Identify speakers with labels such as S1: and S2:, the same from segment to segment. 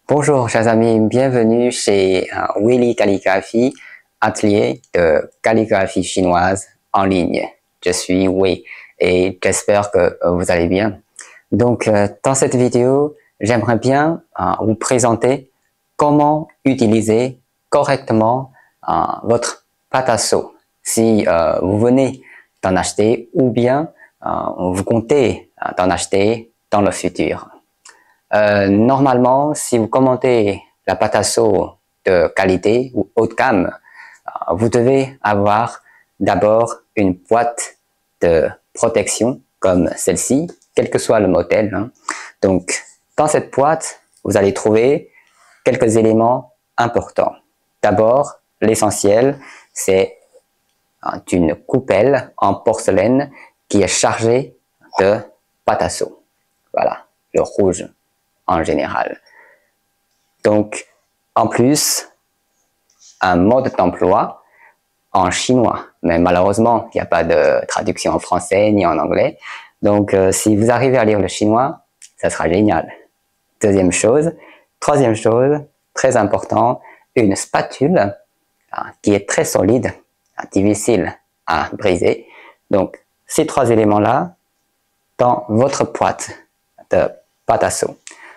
S1: Bonjour chers amis, bienvenue chez Willy Calligraphie, atelier de calligraphie chinoise en ligne. Je suis Wei et j'espère que vous allez bien. Donc dans cette vidéo, j'aimerais bien vous présenter comment utiliser correctement votre pâte à sew. Si vous venez d'en acheter ou bien vous comptez d'en acheter dans le futur. Normalement, si vous commandez la pâte à sew de qualité ou haut de gamme, vous devez avoir d'abord une boîte de protection comme celle-ci, quel que soit le modèle. Donc, dans cette boîte, vous allez trouver quelques éléments importants. D'abord, l'essentiel, c'est une coupelle en porcelaine qui est chargée de pâte à sew. Voilà, le rouge en général. Donc, en plus, un mode d'emploi en chinois. Mais malheureusement, il n'y a pas de traduction en français ni en anglais. Donc, si vous arrivez à lire le chinois, ça sera génial. Troisième chose, très important, une spatule qui est très solide, difficile à briser. Donc, ces trois éléments-là dans votre boîte de pâte à sew.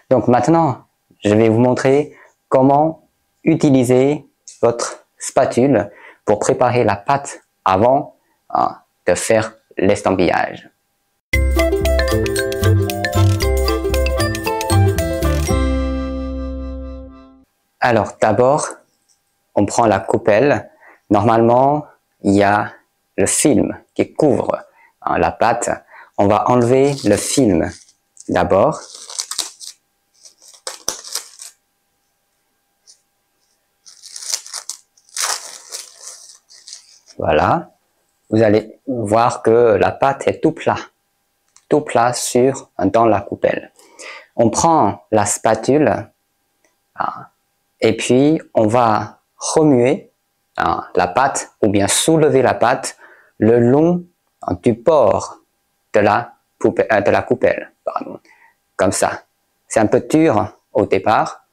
S1: Donc maintenant, je vais vous montrer comment utiliser votre spatule pour préparer la pâte avant de faire l'estampillage. Alors d'abord, on prend la coupelle. Normalement, il y a le film qui couvre la pâte. On va enlever le film d'abord. Voilà, vous allez voir que la pâte est tout plat dans la coupelle. On prend la spatule et puis on va remuer la pâte ou bien soulever la pâte le long du bord de la coupelle. Pardon. Comme ça. C'est un peu dur au départ,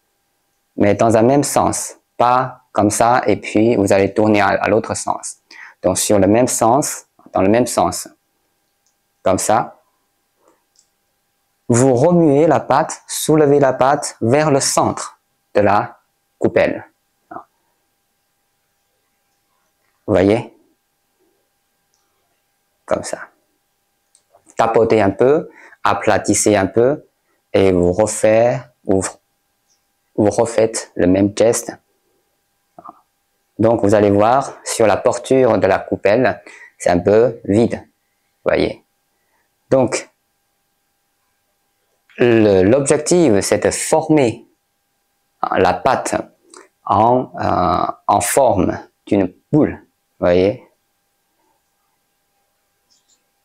S1: mais dans un même sens. Pas comme ça et puis vous allez tourner à l'autre sens. Donc sur le même sens, dans le même sens, comme ça, vous remuez la pâte, soulevez la pâte vers le centre de la coupelle. Vous voyez? Comme ça. Tapotez un peu, aplatissez un peu et vous refaites le même geste. Donc vous allez voir sur la porture de la coupelle, c'est un peu vide, voyez. Donc l'objectif, c'est de former la pâte en forme d'une boule, voyez.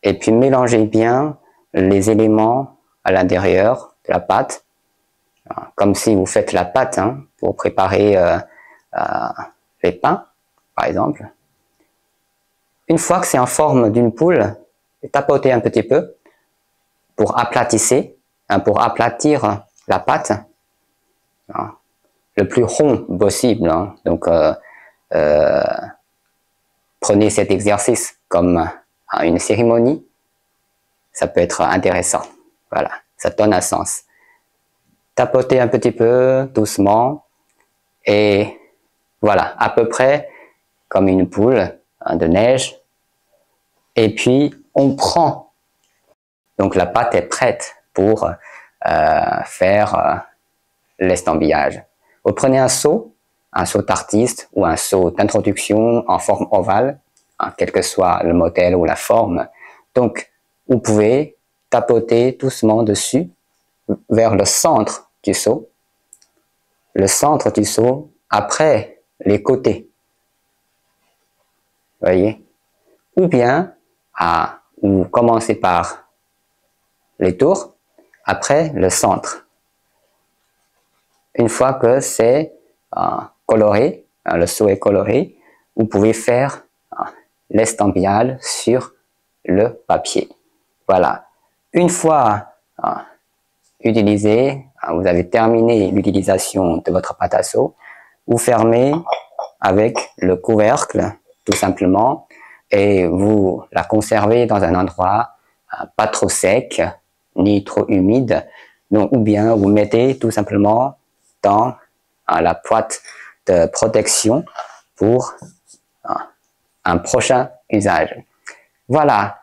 S1: Et puis mélangez bien les éléments à l'intérieur de la pâte, comme si vous faites la pâte pour préparer les pains, par exemple. Une fois que c'est en forme d'une poule, tapotez un petit peu pour aplatir la pâte le plus rond possible. Donc, prenez cet exercice comme une cérémonie, ça peut être intéressant. Voilà, ça donne un sens. Tapotez un petit peu doucement et voilà, à peu près comme une boule de neige. Et puis, on prend. Donc, la pâte est prête pour faire l'estampillage. Vous prenez un seau d'artiste ou un seau d'introduction en forme ovale, quel que soit le modèle ou la forme. Donc, vous pouvez tapoter doucement dessus vers le centre du seau. Le centre du seau après les côtés. Vous voyez? Ou bien, vous commencez par les tours, après le centre. Une fois que c'est coloré, le seau est coloré, vous pouvez faire l'estampillage sur le papier. Voilà. Une fois utilisé vous avez terminé l'utilisation de votre pâte à sew, vous fermez avec le couvercle, tout simplement, et vous la conservez dans un endroit pas trop sec, ni trop humide, donc, ou bien vous mettez tout simplement dans la boîte de protection pour un prochain usage. Voilà,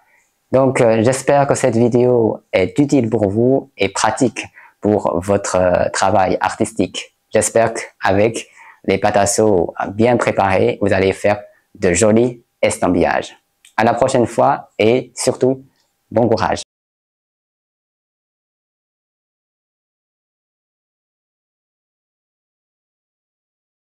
S1: donc j'espère que cette vidéo est utile pour vous et pratique pour votre travail artistique. J'espère qu'avec les pâtes à sew bien préparées, vous allez faire de jolis estampillages. À la prochaine fois et surtout, bon courage!